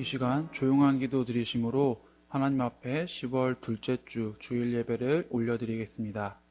이 시간 조용한 기도 드리심으로 하나님 앞에 10월 둘째 주 주일 예배를 올려드리겠습니다.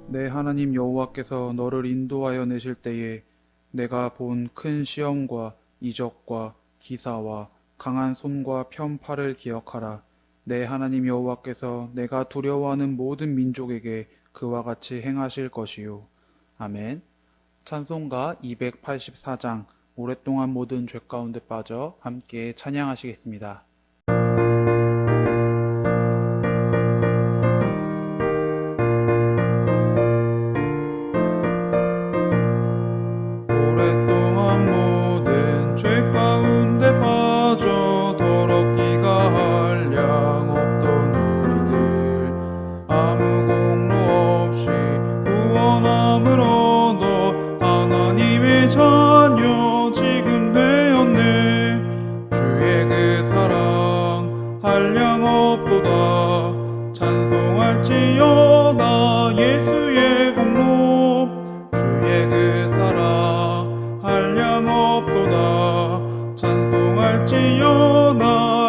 내 하나님 여호와께서 너를 인도하여 내실 때에 내가 본 큰 시험과 이적과 기사와 강한 손과 편팔을 기억하라. 내 하나님 여호와께서 내가 두려워하는 모든 민족에게 그와 같이 행하실 것이요. 아멘. 찬송가 284장 오랫동안 모든 죄 가운데 빠져 함께 찬양하시겠습니다. 오랫동안 모든 죄 가운데 빠져 더럽기가 한량 없던 우리들 아무 공로 없이 구원함을 얻어 하나님의 자녀 지금 되었네. 주의 그 사랑 한량 없도다. 찬송할지어다 예수의 공로. 주의 그 사랑 한량 없도다. 찬송할지어다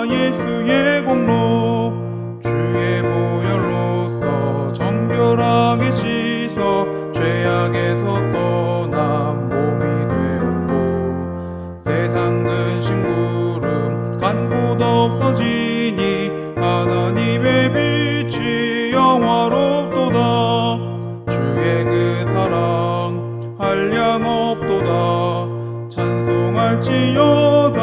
예수의 공로. 주의 보혈로서 정결하게 씻어 죄악에서 떠난 몸이 되었고 세상 근심 구름 간 곳 없어지니 하나님의 빛이 영화롭도다. 주의 그 사랑 한량 없도다. 찬송할지어다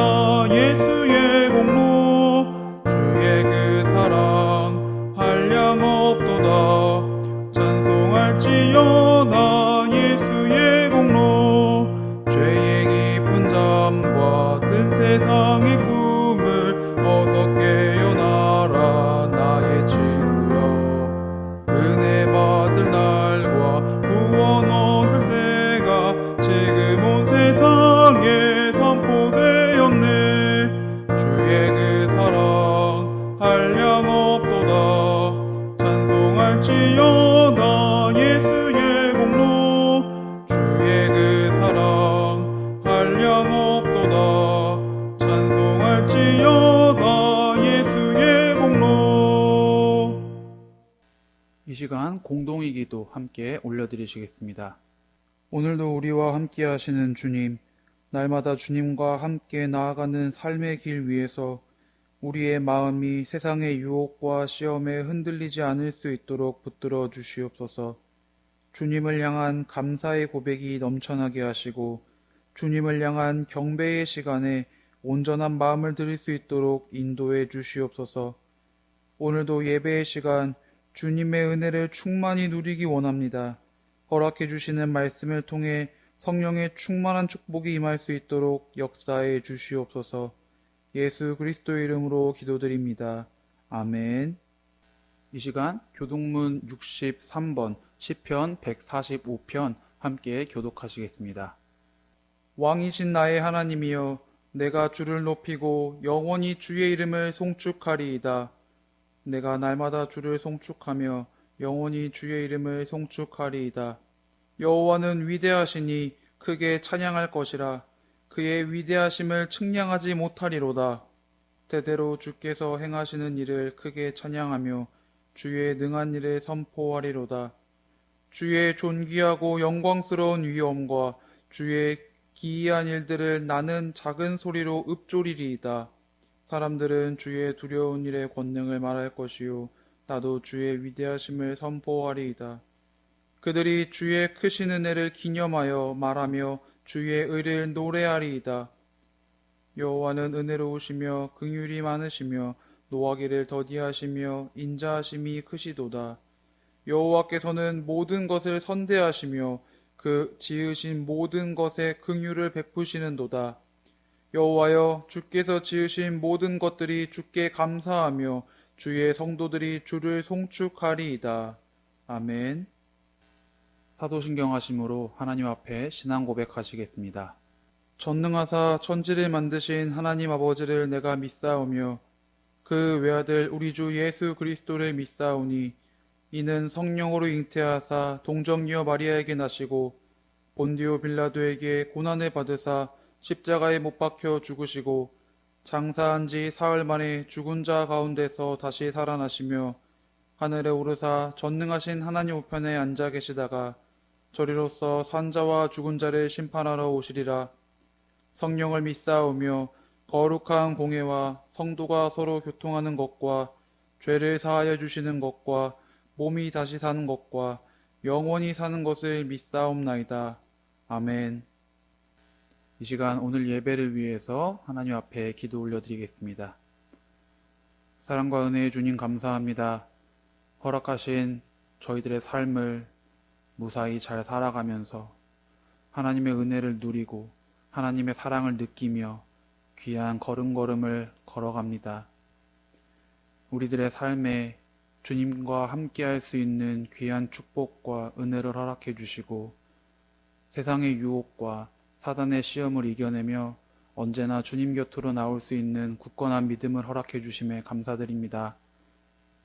예수의 공로. 주의 그 사랑 한량 없도다. 찬송할지어다 예수의 공로. 죄의 깊은 잠과 뜬 세상의 꿈을 어서 깨어나라 나의 친구여. 은혜 받을 날과 구원 얻을 때가 지금 온 세상에 선포되었네. 주의 그 사랑 한량 없도다. 찬송할지어다 예수의 공로. 주의 그 사랑 한량 없도다. 찬송할지어다 예수의 공로. 이 시간 공동의 기도 함께 올려드리시겠습니다. 오늘도 우리와 함께 하시는 주님, 날마다 주님과 함께 나아가는 삶의 길 위에서 우리의 마음이 세상의 유혹과 시험에 흔들리지 않을 수 있도록 붙들어 주시옵소서. 주님을 향한 감사의 고백이 넘쳐나게 하시고 주님을 향한 경배의 시간에 온전한 마음을 드릴 수 있도록 인도해 주시옵소서. 오늘도 예배의 시간 주님의 은혜를 충만히 누리기 원합니다. 허락해 주시는 말씀을 통해 성령의 충만한 축복이 임할 수 있도록 역사해 주시옵소서. 예수 그리스도의 이름으로 기도드립니다. 아멘. 이 시간 교독문 63번 시편 145편 함께 교독하시겠습니다. 왕이신 나의 하나님이여, 내가 주를 높이고 영원히 주의 이름을 송축하리이다. 내가 날마다 주를 송축하며 영원히 주의 이름을 송축하리이다. 여호와는 위대하시니 크게 찬양할 것이라. 그의 위대하심을 측량하지 못하리로다. 대대로 주께서 행하시는 일을 크게 찬양하며 주의 능한 일을 선포하리로다. 주의 존귀하고 영광스러운 위엄과 주의 기이한 일들을 나는 작은 소리로 읊조리리이다. 사람들은 주의 두려운 일의 권능을 말할 것이요 나도 주의 위대하심을 선포하리이다. 그들이 주의 크신 은혜를 기념하여 말하며 주의 의를 노래하리이다. 여호와는 은혜로우시며 긍휼이 많으시며 노하기를 더디하시며 인자하심이 크시도다. 여호와께서는 모든 것을 선대하시며 그 지으신 모든 것에 긍휼을 베푸시는도다. 여호와여, 주께서 지으신 모든 것들이 주께 감사하며 주의 성도들이 주를 송축하리이다. 아멘. 사도신경하심으로 하나님 앞에 신앙 고백하시겠습니다. 전능하사 천지를 만드신 하나님 아버지를 내가 믿사오며 그 외아들 우리 주 예수 그리스도를 믿사오니 이는 성령으로 잉태하사 동정녀 마리아에게 나시고 본디오 빌라도에게 고난을 받으사 십자가에 못 박혀 죽으시고 장사한 지 사흘 만에 죽은 자 가운데서 다시 살아나시며 하늘에 오르사 전능하신 하나님 우편에 앉아 계시다가 저리로서 산자와 죽은 자를 심판하러 오시리라. 성령을 믿사오며 거룩한 공회와 성도가 서로 교통하는 것과 죄를 사하여 주시는 것과 몸이 다시 사는 것과 영원히 사는 것을 믿사옵나이다. 아멘. 이 시간 오늘 예배를 위해서 하나님 앞에 기도 올려드리겠습니다. 사랑과 은혜의 주님 감사합니다. 허락하신 저희들의 삶을 무사히 잘 살아가면서 하나님의 은혜를 누리고 하나님의 사랑을 느끼며 귀한 걸음걸음을 걸어갑니다. 우리들의 삶에 주님과 함께할 수 있는 귀한 축복과 은혜를 허락해 주시고 세상의 유혹과 사단의 시험을 이겨내며 언제나 주님 곁으로 나올 수 있는 굳건한 믿음을 허락해 주심에 감사드립니다.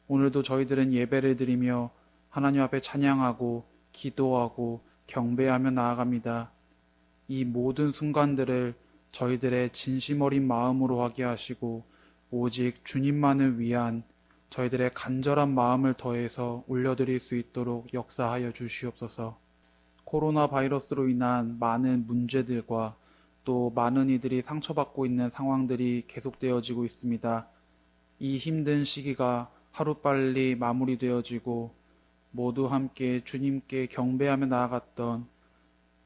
오늘도 저희들은 예배를 드리며 하나님 앞에 찬양하고 기도하고 경배하며 나아갑니다. 이 모든 순간들을 저희들의 진심 어린 마음으로 하게 하시고 오직 주님만을 위한 저희들의 간절한 마음을 더해서 올려드릴 수 있도록 역사하여 주시옵소서. 코로나 바이러스로 인한 많은 문제들과 또 많은 이들이 상처받고 있는 상황들이 계속되어지고 있습니다. 이 힘든 시기가 하루빨리 마무리되어지고 모두 함께 주님께 경배하며 나아갔던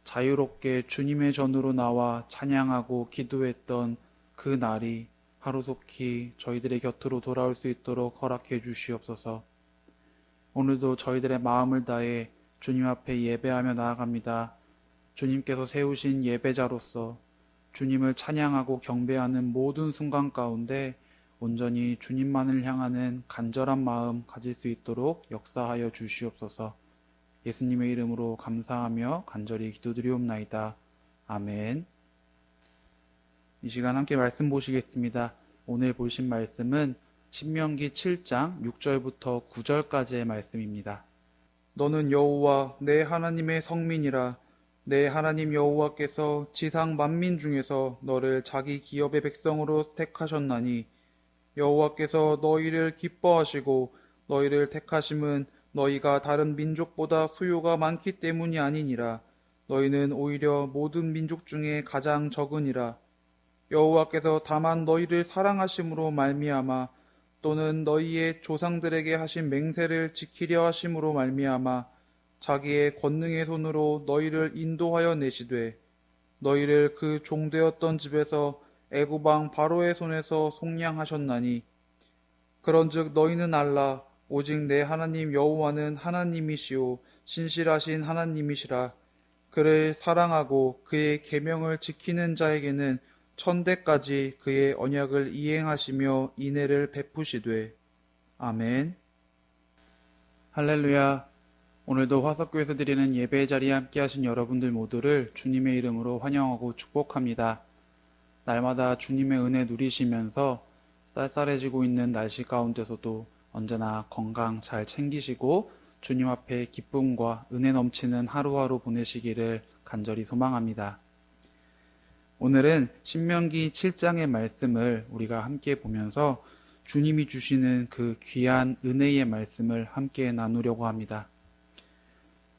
자유롭게 주님의 전으로 나와 찬양하고 기도했던 그 날이 하루속히 저희들의 곁으로 돌아올 수 있도록 허락해 주시옵소서. 오늘도 저희들의 마음을 다해 주님 앞에 예배하며 나아갑니다. 주님께서 세우신 예배자로서 주님을 찬양하고 경배하는 모든 순간 가운데 온전히 주님만을 향하는 간절한 마음 가질 수 있도록 역사하여 주시옵소서. 예수님의 이름으로 감사하며 간절히 기도드리옵나이다. 아멘. 이 시간 함께 말씀 보시겠습니다. 오늘 보신 말씀은 신명기 7장 6절부터 9절까지의 말씀입니다. 너는 여호와 내 하나님의 성민이라. 내 하나님 여호와께서 지상 만민 중에서 너를 자기 기업의 백성으로 택하셨나니 여호와께서 너희를 기뻐하시고 너희를 택하심은 너희가 다른 민족보다 수요가 많기 때문이 아니니라. 너희는 오히려 모든 민족 중에 가장 적으니라. 여호와께서 다만 너희를 사랑하심으로 말미암아 또는 너희의 조상들에게 하신 맹세를 지키려 하심으로 말미암아 자기의 권능의 손으로 너희를 인도하여 내시되 너희를 그 종되었던 집에서 애굽 왕 바로의 손에서 속량하셨나니 그런즉 너희는 알라. 오직 내 하나님 여호와는 하나님이시오 신실하신 하나님이시라. 그를 사랑하고 그의 계명을 지키는 자에게는 천대까지 그의 언약을 이행하시며 인애를 베푸시되. 아멘. 할렐루야. 오늘도 화석교에서 드리는 예배의 자리에 함께 하신 여러분들 모두를 주님의 이름으로 환영하고 축복합니다. 날마다 주님의 은혜 누리시면서 쌀쌀해지고 있는 날씨 가운데서도 언제나 건강 잘 챙기시고 주님 앞에 기쁨과 은혜 넘치는 하루하루 보내시기를 간절히 소망합니다. 오늘은 신명기 7장의 말씀을 우리가 함께 보면서 주님이 주시는 그 귀한 은혜의 말씀을 함께 나누려고 합니다.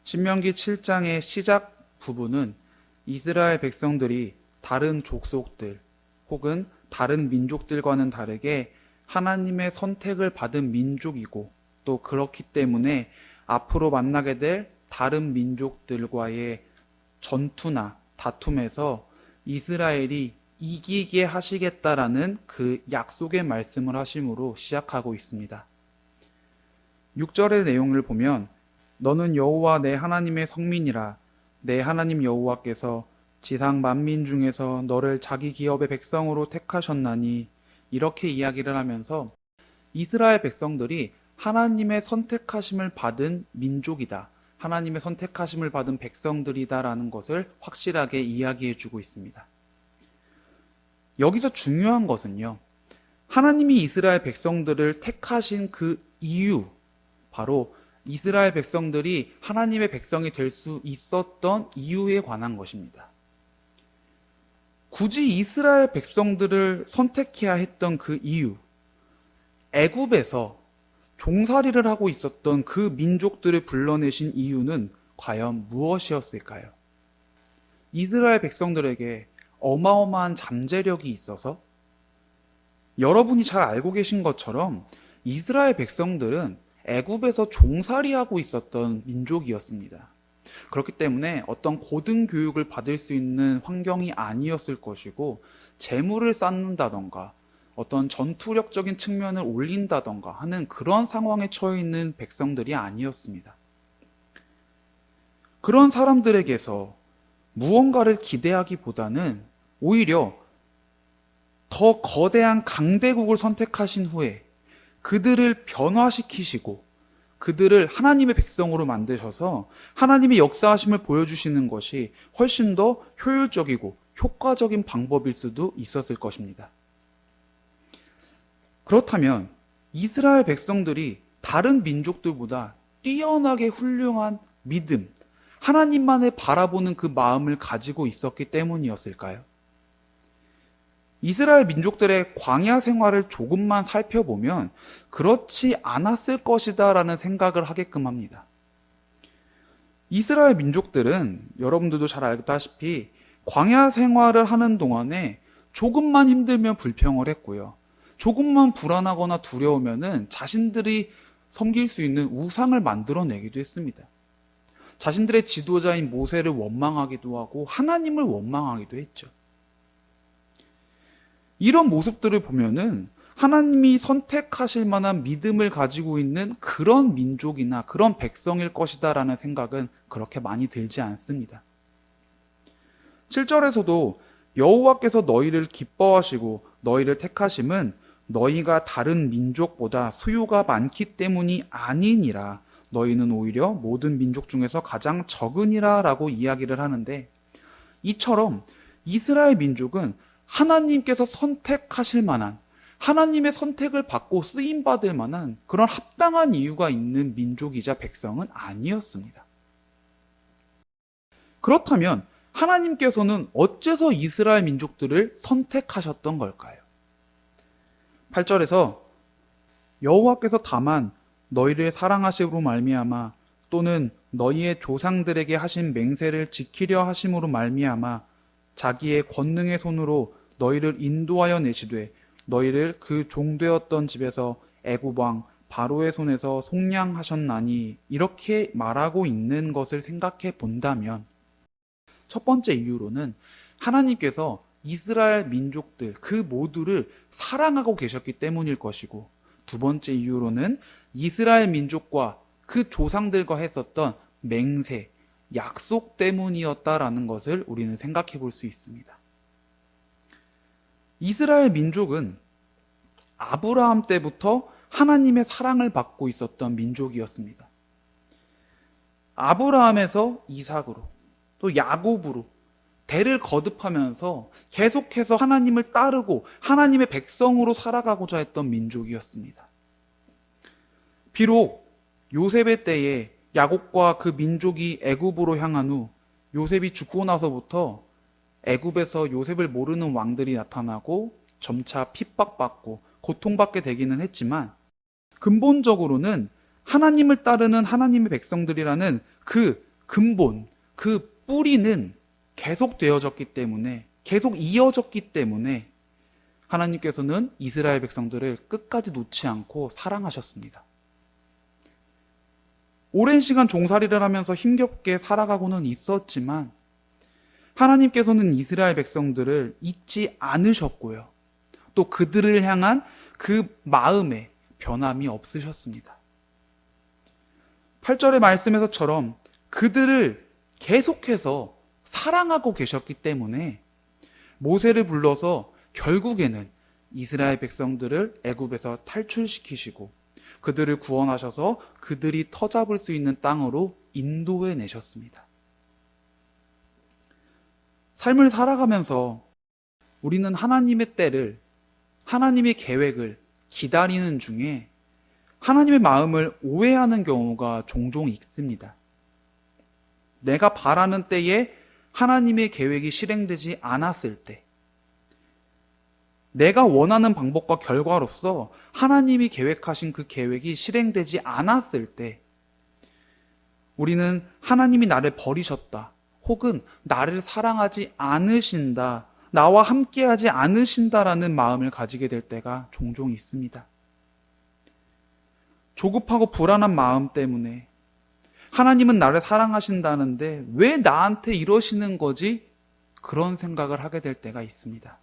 신명기 7장의 시작 부분은 이스라엘 백성들이 다른 족속들 혹은 다른 민족들과는 다르게 하나님의 선택을 받은 민족이고 또 그렇기 때문에 앞으로 만나게 될 다른 민족들과의 전투나 다툼에서 이스라엘이 이기게 하시겠다라는 그 약속의 말씀을 하심으로 시작하고 있습니다. 6절의 내용을 보면 너는 여호와 내 하나님의 성민이라. 내 하나님 여호와께서 지상 만민 중에서 너를 자기 기업의 백성으로 택하셨나니 이렇게 이야기를 하면서 이스라엘 백성들이 하나님의 선택하심을 받은 민족이다. 하나님의 선택하심을 받은 백성들이다라는 것을 확실하게 이야기해 주고 있습니다. 여기서 중요한 것은요. 하나님이 이스라엘 백성들을 택하신 그 이유, 바로 이스라엘 백성들이 하나님의 백성이 될 수 있었던 이유에 관한 것입니다. 굳이 이스라엘 백성들을 선택해야 했던 그 이유, 애굽에서 종살이를 하고 있었던 그 민족들을 불러내신 이유는 과연 무엇이었을까요? 이스라엘 백성들에게 어마어마한 잠재력이 있어서 여러분이 잘 알고 계신 것처럼 이스라엘 백성들은 애굽에서 종살이하고 있었던 민족이었습니다. 그렇기 때문에 어떤 고등 교육을 받을 수 있는 환경이 아니었을 것이고 재물을 쌓는다던가 어떤 전투력적인 측면을 올린다던가 하는 그런 상황에 처해 있는 백성들이 아니었습니다. 그런 사람들에게서 무언가를 기대하기보다는 오히려 더 거대한 강대국을 선택하신 후에 그들을 변화시키시고 그들을 하나님의 백성으로 만드셔서 하나님의 역사하심을 보여주시는 것이 훨씬 더 효율적이고 효과적인 방법일 수도 있었을 것입니다. 그렇다면 이스라엘 백성들이 다른 민족들보다 뛰어나게 훌륭한 믿음, 하나님만을 바라보는 그 마음을 가지고 있었기 때문이었을까요? 이스라엘 민족들의 광야 생활을 조금만 살펴보면 그렇지 않았을 것이다 라는 생각을 하게끔 합니다. 이스라엘 민족들은 여러분들도 잘 알다시피 광야 생활을 하는 동안에 조금만 힘들면 불평을 했고요. 조금만 불안하거나 두려우면은 자신들이 섬길 수 있는 우상을 만들어내기도 했습니다. 자신들의 지도자인 모세를 원망하기도 하고 하나님을 원망하기도 했죠. 이런 모습들을 보면은 하나님이 선택하실 만한 믿음을 가지고 있는 그런 민족이나 그런 백성일 것이다라는 생각은 그렇게 많이 들지 않습니다. 7절에서도 여호와께서 너희를 기뻐하시고 너희를 택하심은 너희가 다른 민족보다 수요가 많기 때문이 아니니라. 너희는 오히려 모든 민족 중에서 가장 적으니라 라고 이야기를 하는데, 이처럼 이스라엘 민족은 하나님께서 선택하실 만한, 하나님의 선택을 받고 쓰임받을 만한 그런 합당한 이유가 있는 민족이자 백성은 아니었습니다. 그렇다면 하나님께서는 어째서 이스라엘 민족들을 선택하셨던 걸까요? 8절에서 여호와께서 다만 너희를 사랑하심으로 말미암아 또는 너희의 조상들에게 하신 맹세를 지키려 하심으로 말미암아 자기의 권능의 손으로 너희를 인도하여 내시되 너희를 그 종되었던 집에서 애굽 왕 바로의 손에서 속량하셨나니, 이렇게 말하고 있는 것을 생각해 본다면 첫 번째 이유로는 하나님께서 이스라엘 민족들 그 모두를 사랑하고 계셨기 때문일 것이고, 두 번째 이유로는 이스라엘 민족과 그 조상들과 했었던 맹세, 약속 때문이었다라는 것을 우리는 생각해 볼 수 있습니다. 이스라엘 민족은 아브라함 때부터 하나님의 사랑을 받고 있었던 민족이었습니다. 아브라함에서 이삭으로 또 야곱으로 대를 거듭하면서 계속해서 하나님을 따르고 하나님의 백성으로 살아가고자 했던 민족이었습니다. 비록 요셉의 때에 야곱과 그 민족이 애굽으로 향한 후 요셉이 죽고 나서부터 애굽에서 요셉을 모르는 왕들이 나타나고 점차 핍박받고 고통받게 되기는 했지만, 근본적으로는 하나님을 따르는 하나님의 백성들이라는 그 근본, 그 뿌리는 계속 되어졌기 때문에, 계속 이어졌기 때문에 하나님께서는 이스라엘 백성들을 끝까지 놓지 않고 사랑하셨습니다. 오랜 시간 종살이를 하면서 힘겹게 살아가고는 있었지만 하나님께서는 이스라엘 백성들을 잊지 않으셨고요. 또 그들을 향한 그 마음에 변함이 없으셨습니다. 8절의 말씀에서처럼 그들을 계속해서 사랑하고 계셨기 때문에 모세를 불러서 결국에는 이스라엘 백성들을 애굽에서 탈출시키시고 그들을 구원하셔서 그들이 터잡을 수 있는 땅으로 인도해 내셨습니다. 삶을 살아가면서 우리는 하나님의 때를, 하나님의 계획을 기다리는 중에 하나님의 마음을 오해하는 경우가 종종 있습니다. 내가 바라는 때에 하나님의 계획이 실행되지 않았을 때, 내가 원하는 방법과 결과로서 하나님이 계획하신 그 계획이 실행되지 않았을 때, 우리는 하나님이 나를 버리셨다, 혹은 나를 사랑하지 않으신다, 나와 함께하지 않으신다라는 마음을 가지게 될 때가 종종 있습니다. 조급하고 불안한 마음 때문에 하나님은 나를 사랑하신다는데 왜 나한테 이러시는 거지? 그런 생각을 하게 될 때가 있습니다.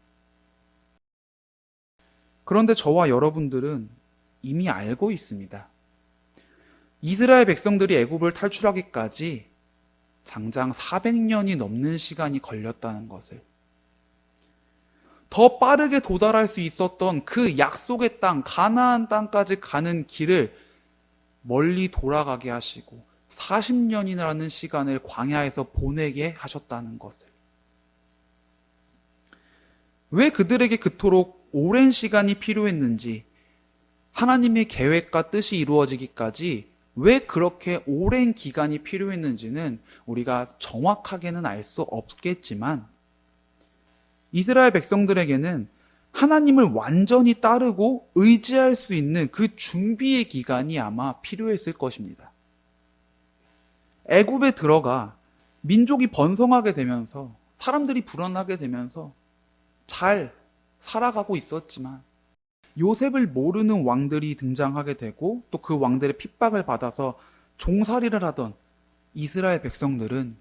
그런데 저와 여러분들은 이미 알고 있습니다. 이스라엘 백성들이 애굽을 탈출하기까지 장장 400년이 넘는 시간이 걸렸다는 것을, 더 빠르게 도달할 수 있었던 그 약속의 땅, 가나안 땅까지 가는 길을 멀리 돌아가게 하시고 40년이라는 시간을 광야에서 보내게 하셨다는 것을, 왜 그들에게 그토록 오랜 시간이 필요했는지, 하나님의 계획과 뜻이 이루어지기까지 왜 그렇게 오랜 기간이 필요했는지는 우리가 정확하게는 알 수 없겠지만, 이스라엘 백성들에게는 하나님을 완전히 따르고 의지할 수 있는 그 준비의 기간이 아마 필요했을 것입니다. 애굽에 들어가 민족이 번성하게 되면서, 사람들이 불어나게 되면서 잘 살아가고 있었지만, 요셉을 모르는 왕들이 등장하게 되고 또 그 왕들의 핍박을 받아서 종살이를 하던 이스라엘 백성들은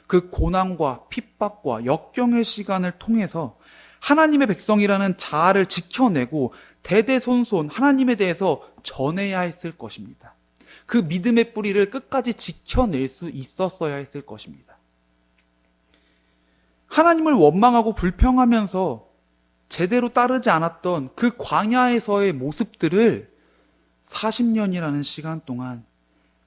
그 고난과 핍박과 역경의 시간을 통해서 하나님의 백성이라는 자아를 지켜내고 대대손손 하나님에 대해서 전해야 했을 것입니다. 그 믿음의 뿌리를 끝까지 지켜낼 수 있었어야 했을 것입니다. 하나님을 원망하고 불평하면서 제대로 따르지 않았던 그 광야에서의 모습들을 40년이라는 시간 동안,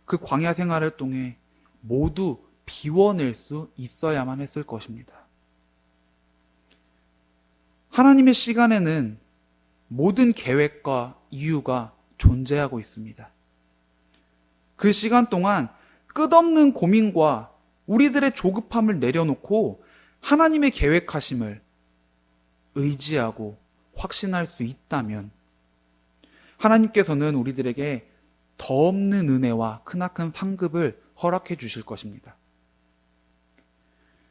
그 광야 생활을 통해 모두 비워낼 수 있어야만 했을 것입니다. 하나님의 시간에는 모든 계획과 이유가 존재하고 있습니다. 그 시간 동안 끝없는 고민과 우리들의 조급함을 내려놓고 하나님의 계획하심을 의지하고 확신할 수 있다면 하나님께서는 우리들에게 더 없는 은혜와 크나큰 상급을 허락해 주실 것입니다.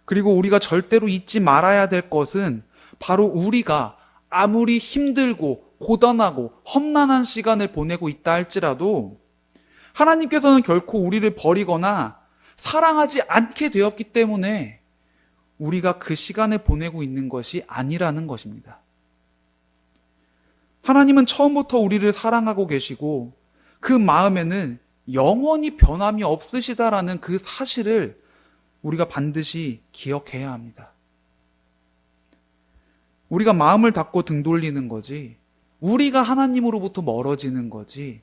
그리고 우리가 절대로 잊지 말아야 될 것은 바로 우리가 아무리 힘들고 고단하고 험난한 시간을 보내고 있다 할지라도 하나님께서는 결코 우리를 버리거나 사랑하지 않게 되었기 때문에 우리가 그 시간을 보내고 있는 것이 아니라는 것입니다. 하나님은 처음부터 우리를 사랑하고 계시고 그 마음에는 영원히 변함이 없으시다라는 그 사실을 우리가 반드시 기억해야 합니다. 우리가 마음을 닫고 등 돌리는 거지, 우리가 하나님으로부터 멀어지는 거지,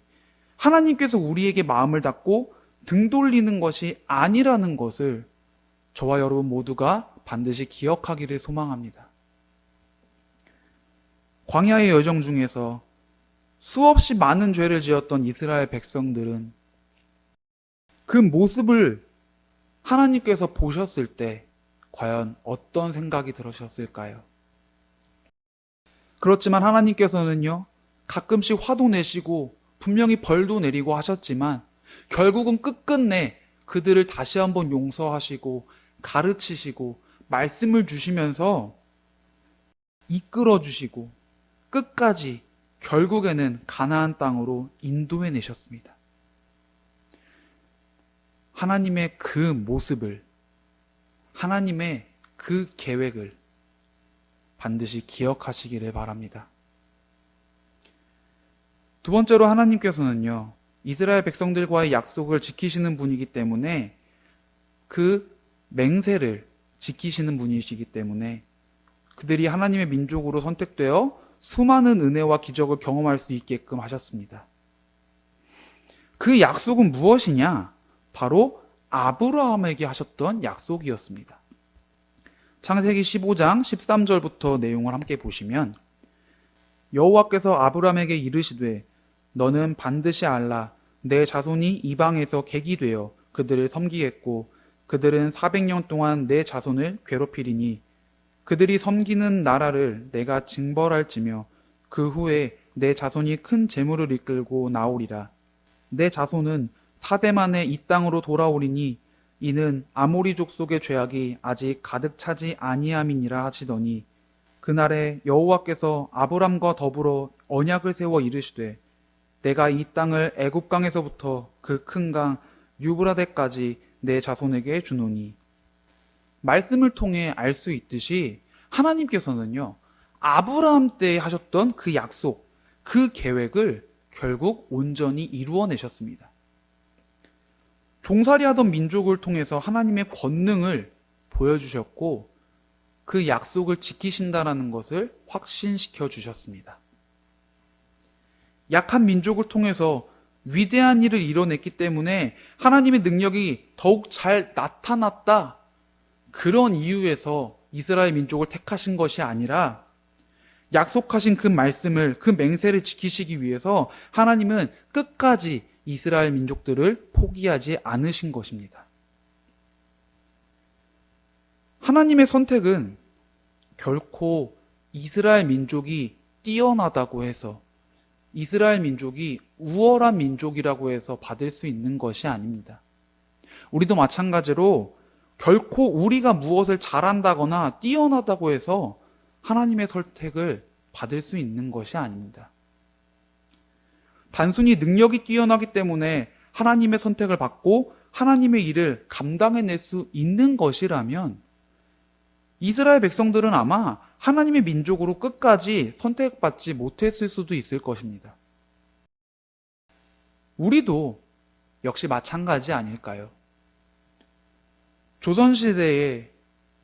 하나님께서 우리에게 마음을 닫고 등 돌리는 것이 아니라는 것을 저와 여러분 모두가 반드시 기억하기를 소망합니다. 광야의 여정 중에서 수없이 많은 죄를 지었던 이스라엘 백성들은 그 모습을 하나님께서 보셨을 때 과연 어떤 생각이 들으셨을까요? 그렇지만 하나님께서는요, 가끔씩 화도 내시고 분명히 벌도 내리고 하셨지만 결국은 끝끝내 그들을 다시 한번 용서하시고 가르치시고 말씀을 주시면서 이끌어 주시고 끝까지 결국에는 가나안 땅으로 인도해 내셨습니다. 하나님의 그 모습을, 하나님의 그 계획을 반드시 기억하시기를 바랍니다. 두 번째로 하나님께서는요, 이스라엘 백성들과의 약속을 지키시는 분이기 때문에 그 맹세를 지키시는 분이시기 때문에 그들이 하나님의 민족으로 선택되어 수많은 은혜와 기적을 경험할 수 있게끔 하셨습니다. 그 약속은 무엇이냐? 바로 아브라함에게 하셨던 약속이었습니다. 창세기 15장 13절부터 내용을 함께 보시면 여호와께서 아브라함에게 이르시되 너는 반드시 알라 내 자손이 이방에서 객이 되어 그들을 섬기겠고 그들은 400년 동안 내 자손을 괴롭히리니 그들이 섬기는 나라를 내가 징벌할지며 그 후에 내 자손이 큰 재물을 이끌고 나오리라. 내 자손은 4대 만에 이 땅으로 돌아오리니 이는 아모리 족속의 죄악이 아직 가득 차지 아니함이니라 하시더니 그날에 여호와께서 아브람과 더불어 언약을 세워 이르시되 내가 이 땅을 애굽강에서부터 그 큰 강 유브라데까지 내 자손에게 주노니. 말씀을 통해 알 수 있듯이 하나님께서는요 아브라함 때 하셨던 그 약속, 그 계획을 결국 온전히 이루어내셨습니다. 종살이하던 민족을 통해서 하나님의 권능을 보여주셨고 그 약속을 지키신다라는 것을 확신시켜 주셨습니다. 약한 민족을 통해서 위대한 일을 이뤄냈기 때문에 하나님의 능력이 더욱 잘 나타났다. 그런 이유에서 이스라엘 민족을 택하신 것이 아니라 약속하신 그 말씀을, 그 맹세를 지키시기 위해서 하나님은 끝까지 이스라엘 민족들을 포기하지 않으신 것입니다. 하나님의 선택은 결코 이스라엘 민족이 뛰어나다고 해서 이스라엘 민족이 우월한 민족이라고 해서 받을 수 있는 것이 아닙니다. 우리도 마찬가지로 결코 우리가 무엇을 잘한다거나 뛰어나다고 해서 하나님의 선택을 받을 수 있는 것이 아닙니다. 단순히 능력이 뛰어나기 때문에 하나님의 선택을 받고 하나님의 일을 감당해낼 수 있는 것이라면 이스라엘 백성들은 아마 하나님의 민족으로 끝까지 선택받지 못했을 수도 있을 것입니다. 우리도 역시 마찬가지 아닐까요? 조선시대에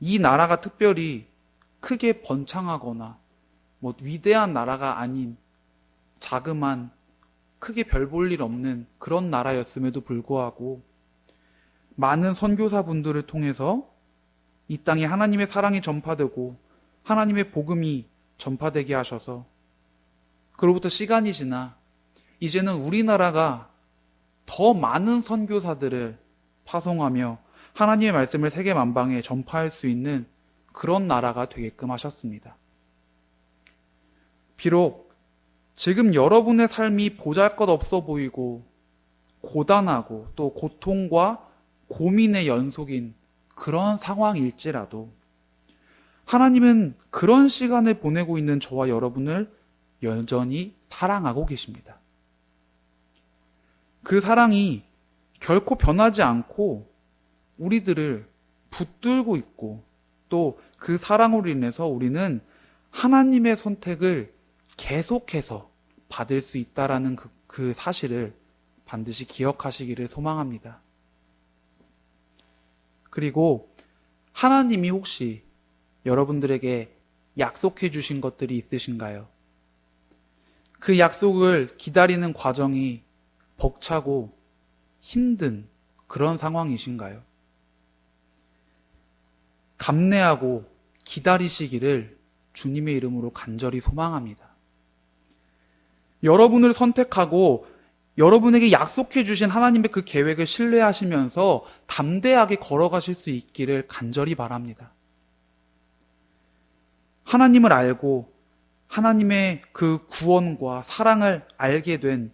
이 나라가 특별히 크게 번창하거나 위대한 나라가 아닌 자그만 크게 별 볼 일 없는 그런 나라였음에도 불구하고 많은 선교사분들을 통해서 이 땅에 하나님의 사랑이 전파되고 하나님의 복음이 전파되게 하셔서 그로부터 시간이 지나 이제는 우리나라가 더 많은 선교사들을 파송하며 하나님의 말씀을 세계 만방에 전파할 수 있는 그런 나라가 되게끔 하셨습니다. 비록 지금 여러분의 삶이 보잘것없어 보이고 고단하고 또 고통과 고민의 연속인 그런 상황일지라도 하나님은 그런 시간을 보내고 있는 저와 여러분을 여전히 사랑하고 계십니다. 그 사랑이 결코 변하지 않고 우리들을 붙들고 있고 또 그 사랑으로 인해서 우리는 하나님의 선택을 계속해서 받을 수 있다라는 그 사실을 반드시 기억하시기를 소망합니다. 그리고 하나님이 혹시 여러분들에게 약속해 주신 것들이 있으신가요? 그 약속을 기다리는 과정이 벅차고 힘든 그런 상황이신가요? 감내하고 기다리시기를 주님의 이름으로 간절히 소망합니다. 여러분을 선택하고 여러분에게 약속해 주신 하나님의 그 계획을 신뢰하시면서 담대하게 걸어가실 수 있기를 간절히 바랍니다. 하나님을 알고 하나님의 그 구원과 사랑을 알게 된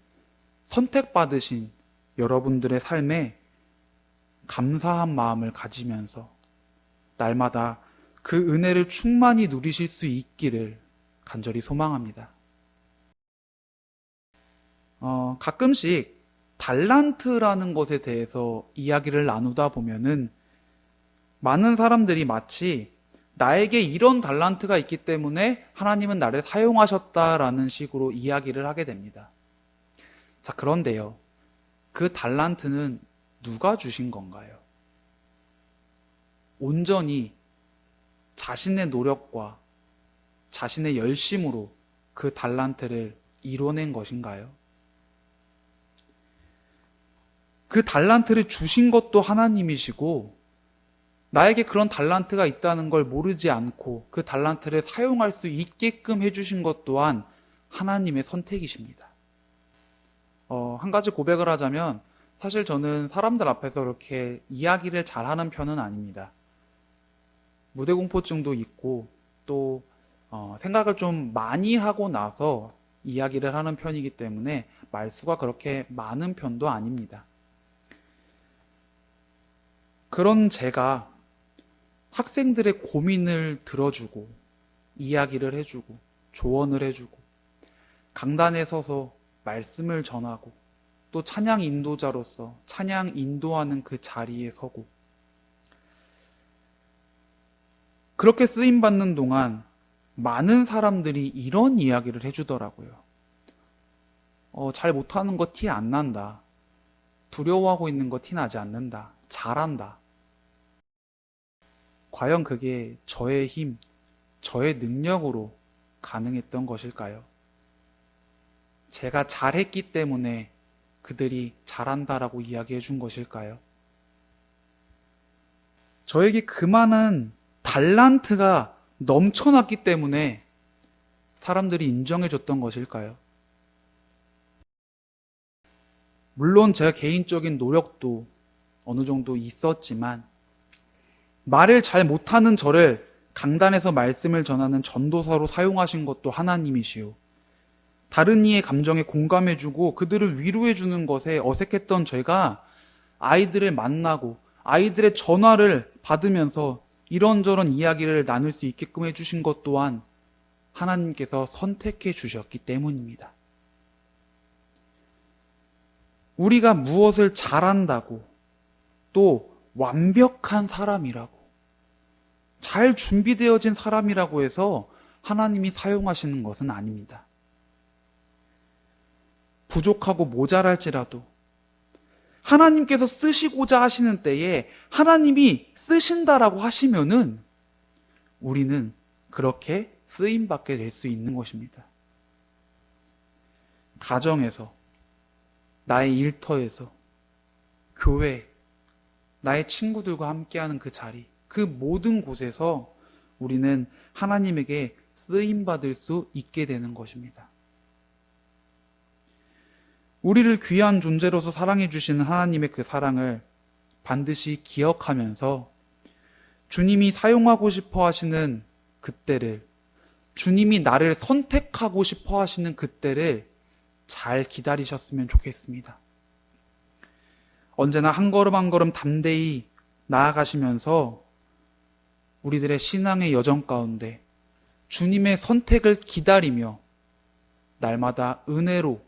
선택받으신 여러분들의 삶에 감사한 마음을 가지면서 날마다 그 은혜를 충만히 누리실 수 있기를 간절히 소망합니다. 가끔씩 달란트라는 것에 대해서 이야기를 나누다 보면은 많은 사람들이 마치 나에게 이런 달란트가 있기 때문에 하나님은 나를 사용하셨다라는 식으로 이야기를 하게 됩니다. 자, 그런데요. 그 달란트는 누가 주신 건가요? 온전히 자신의 노력과 자신의 열심으로 그 달란트를 이뤄낸 것인가요? 그 달란트를 주신 것도 하나님이시고 나에게 그런 달란트가 있다는 걸 모르지 않고 그 달란트를 사용할 수 있게끔 해주신 것 또한 하나님의 선택이십니다. 한 가지 고백을 하자면 사실 저는 사람들 앞에서 그렇게 이야기를 잘하는 편은 아닙니다. 무대 공포증도 있고 또 생각을 좀 많이 하고 나서 이야기를 하는 편이기 때문에 말수가 그렇게 많은 편도 아닙니다. 그런 제가 학생들의 고민을 들어주고 이야기를 해주고 조언을 해주고 강단에 서서 말씀을 전하고 또 찬양 인도자로서 찬양 인도하는 그 자리에 서고 그렇게 쓰임받는 동안 많은 사람들이 이런 이야기를 해주더라고요. 잘 못하는 거 티 안 난다. 두려워하고 있는 거 티 나지 않는다. 잘한다. 과연 그게 저의 힘, 저의 능력으로 가능했던 것일까요? 제가 잘했기 때문에 그들이 잘한다라고 이야기해 준 것일까요? 저에게 그 많은 달란트가 넘쳐났기 때문에 사람들이 인정해 줬던 것일까요? 물론 제가 개인적인 노력도 어느 정도 있었지만 말을 잘 못하는 저를 강단에서 말씀을 전하는 전도사로 사용하신 것도 하나님이시오. 다른 이의 감정에 공감해주고 그들을 위로해주는 것에 어색했던 제가 아이들을 만나고 아이들의 전화를 받으면서 이런저런 이야기를 나눌 수 있게끔 해주신 것 또한 하나님께서 선택해 주셨기 때문입니다. 우리가 무엇을 잘한다고 또 완벽한 사람이라고 잘 준비되어진 사람이라고 해서 하나님이 사용하시는 것은 아닙니다. 부족하고 모자랄지라도 하나님께서 쓰시고자 하시는 때에 하나님이 쓰신다라고 하시면은 우리는 그렇게 쓰임받게 될 수 있는 것입니다. 가정에서, 나의 일터에서, 교회, 나의 친구들과 함께하는 그 자리, 그 모든 곳에서 우리는 하나님에게 쓰임받을 수 있게 되는 것입니다. 우리를 귀한 존재로서 사랑해 주시는 하나님의 그 사랑을 반드시 기억하면서 주님이 사용하고 싶어 하시는 그때를, 주님이 나를 선택하고 싶어 하시는 그때를 잘 기다리셨으면 좋겠습니다. 언제나 한 걸음 한 걸음 담대히 나아가시면서 우리들의 신앙의 여정 가운데 주님의 선택을 기다리며 날마다 은혜로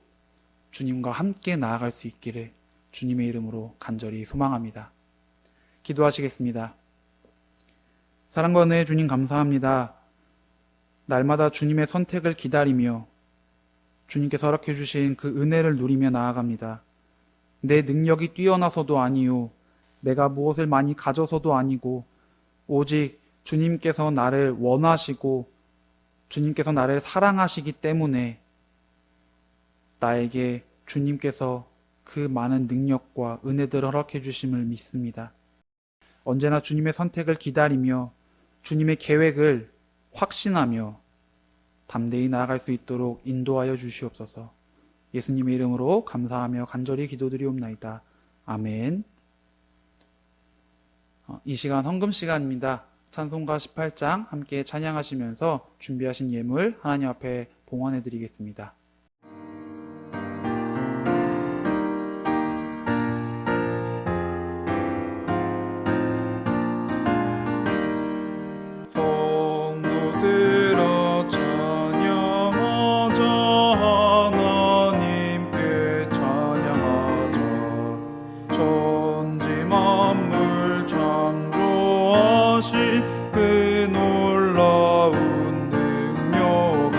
주님과 함께 나아갈 수 있기를 주님의 이름으로 간절히 소망합니다. 기도하시겠습니다. 사랑과 은혜의 주님 감사합니다. 날마다 주님의 선택을 기다리며 주님께서 허락해 주신 그 은혜를 누리며 나아갑니다. 내 능력이 뛰어나서도 아니요, 내가 무엇을 많이 가져서도 아니고 오직 주님께서 나를 원하시고 주님께서 나를 사랑하시기 때문에 나에게 주님께서 그 많은 능력과 은혜들을 허락해 주심을 믿습니다. 언제나 주님의 선택을 기다리며 주님의 계획을 확신하며 담대히 나아갈 수 있도록 인도하여 주시옵소서. 예수님의 이름으로 감사하며 간절히 기도드리옵나이다. 아멘. 이 시간 헌금 시간입니다. 찬송가 18장 함께 찬양하시면서 준비하신 예물 하나님 앞에 봉헌해 드리겠습니다. 성도들아 찬양하자, 하나님께 찬양하자. 천지 만물 창조하신 그 놀라운 능력을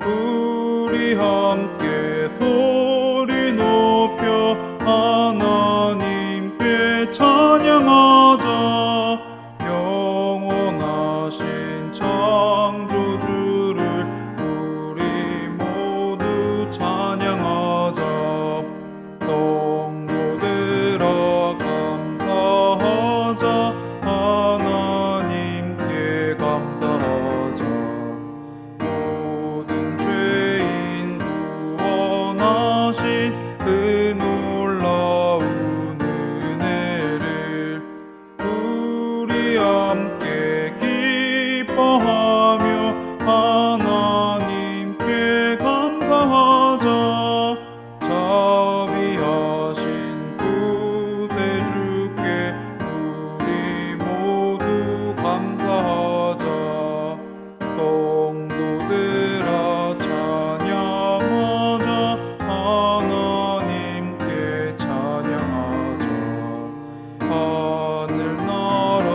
우리 함께 소리 높여 하나님께 찬양하자. 영원한 그 놀라운 은혜를 우리 함께 기뻐하며 하나님께 감사하자. 자비하신 구세주께 우리 모두 감사하자. 성도들아 찬양하자. 하나님께 찬양하자. 하늘나라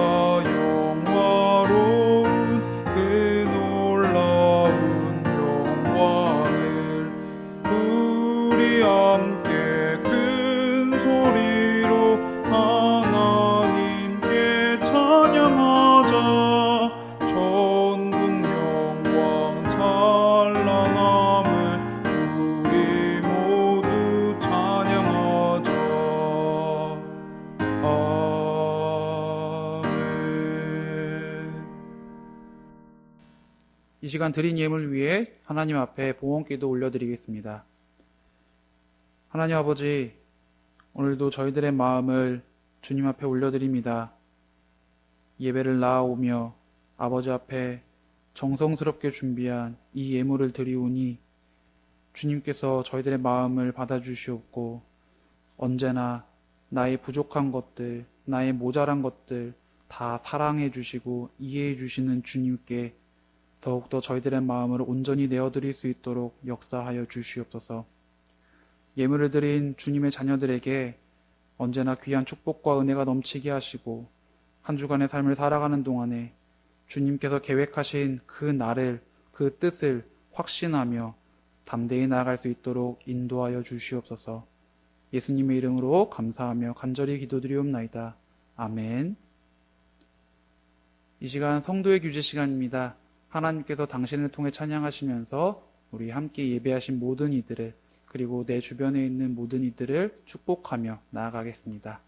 영화로운 그 놀라운 영광을 우리 함께 큰 소리로 하나님께 찬양하자. 천국 영광 찬란함을 우리 모두 찬양하자. 아멘. 이 시간 드린 예물 위해 하나님 앞에 봉헌기도 올려드리겠습니다. 하나님 아버지, 오늘도 저희들의 마음을 주님 앞에 올려드립니다. 예배를 나아오며 아버지 앞에 정성스럽게 준비한 이 예물을 드리오니 주님께서 저희들의 마음을 받아주시옵고 언제나 나의 부족한 것들, 나의 모자란 것들 다 사랑해 주시고 이해해 주시는 주님께 더욱더 저희들의 마음을 온전히 내어드릴 수 있도록 역사하여 주시옵소서. 예물을 드린 주님의 자녀들에게 언제나 귀한 축복과 은혜가 넘치게 하시고 한 주간의 삶을 살아가는 동안에 주님께서 계획하신 그 날을, 그 뜻을 확신하며 담대히 나아갈 수 있도록 인도하여 주시옵소서. 예수님의 이름으로 감사하며 간절히 기도드리옵나이다. 아멘. 이 시간 성도의 규제 시간입니다. 하나님께서 당신을 통해 찬양하시면서 우리 함께 예배하신 모든 이들을, 그리고 내 주변에 있는 모든 이들을 축복하며 나아가겠습니다.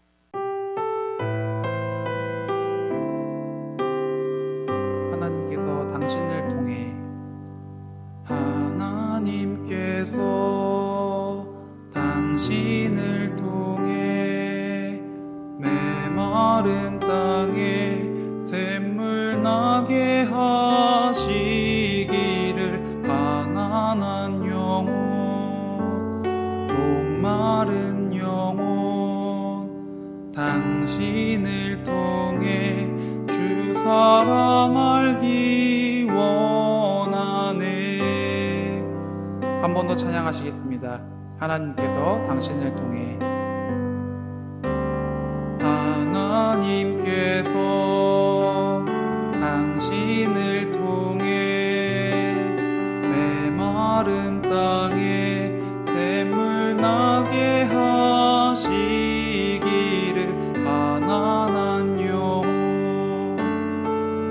하나님께서 당신을 통해, 하나님께서 당신을 통해 메마른 땅에 샘물 나게 하시기를. 가난한 영혼, 목마른 영혼, 당신을 통해 주 사랑 알기 원하네. 한 번 더 찬양하시겠습니다. 하나님께서 당신을 통해, 하나님께서 당신을 통해 메마른 땅에 샘물 나게 하시기를. 가난한 영혼,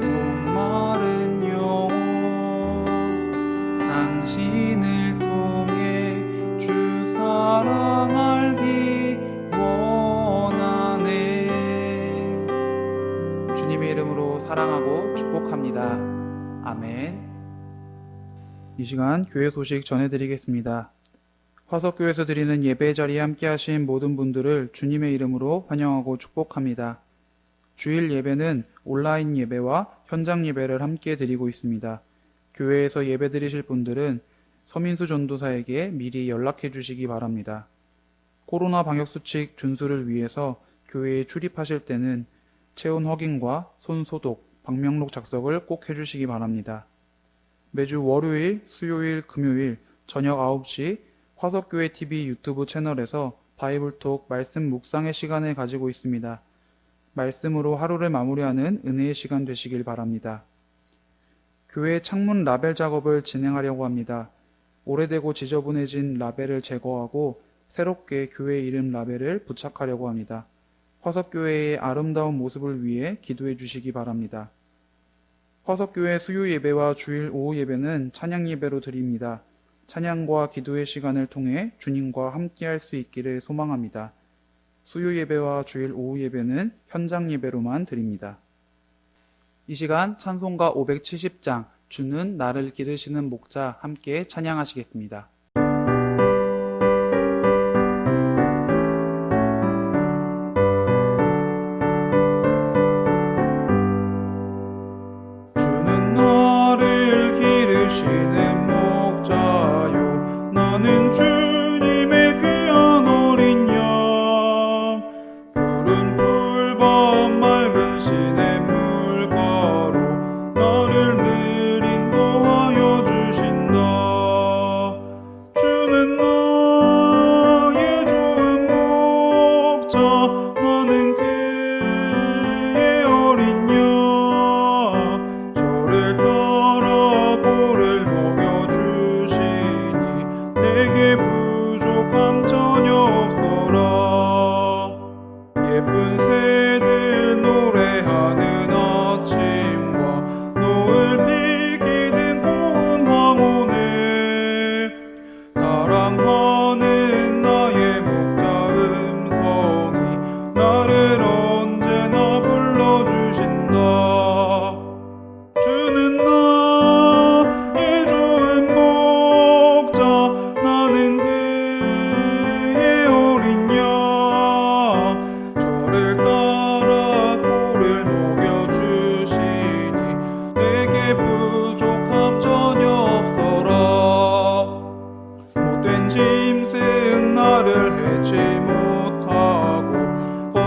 목마른 영혼, 당신을 통해 주 사랑 알기 원하네. 주님의 이름으로 사랑하고 축복합니다. 아멘. 이 시간 교회 소식 전해드리겠습니다. 화석교회에서 드리는 예배 자리에 함께 하신 모든 분들을 주님의 이름으로 환영하고 축복합니다. 주일 예배는 온라인 예배와 현장 예배를 함께 드리고 있습니다. 교회에서 예배 드리실 분들은 서민수 전도사에게 미리 연락해 주시기 바랍니다. 코로나 방역수칙 준수를 위해서 교회에 출입하실 때는 체온 확인과 손 소독, 방명록 작성을 꼭 해주시기 바랍니다. 매주 월요일, 수요일, 금요일 저녁 9시 화석교회 TV 유튜브 채널에서 바이블톡 말씀 묵상의 시간을 가지고 있습니다. 말씀으로 하루를 마무리하는 은혜의 시간 되시길 바랍니다. 교회 창문 라벨 작업을 진행하려고 합니다. 오래되고 지저분해진 라벨을 제거하고 새롭게 교회 이름 라벨을 부착하려고 합니다. 화석교회의 아름다운 모습을 위해 기도해 주시기 바랍니다. 화석교회 수요 예배와 주일 오후 예배는 찬양 예배로 드립니다. 찬양과 기도의 시간을 통해 주님과 함께할 수 있기를 소망합니다. 수요 예배와 주일 오후 예배는 현장 예배로만 드립니다. 이 시간 찬송가 570장 주는 나를 기르시는 목자 함께 찬양하시겠습니다.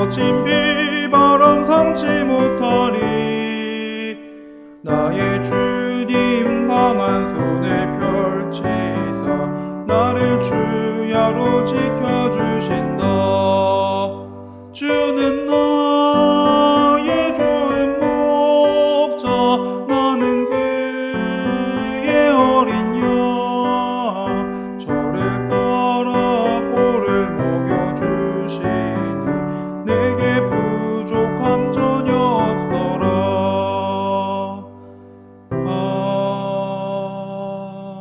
거친 비바람 삼지 못하리. 나의 주님 강한 손을 펼치사 나를 주야로 지켜주신다. 주는 나의 좋은 목자, 나는 그의 어린 양. 저를 따라 꼴을 먹여주시니 내게 부족함 전혀 없어라.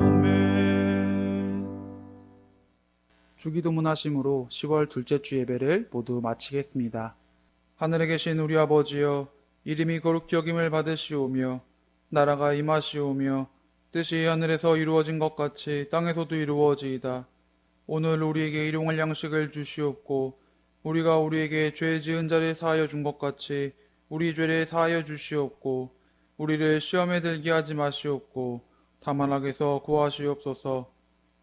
아멘. 주기도문 하심으로 10월 둘째 주 예배를 모두 마치겠습니다. 하늘에 계신 우리 아버지여, 이름이 거룩히 여김을 받으시오며 나라가 임하시오며 뜻이 하늘에서 이루어진 것 같이 땅에서도 이루어지이다. 오늘 우리에게 일용할 양식을 주시옵고 우리가 우리에게 죄 지은 자를 사하여 준 것 같이 우리 죄를 사하여 주시옵고 우리를 시험에 들게 하지 마시옵고 다만 악에서 구하시옵소서.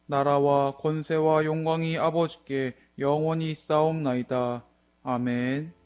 나라와 권세와 영광이 아버지께 영원히 있사옵나이다. 아멘.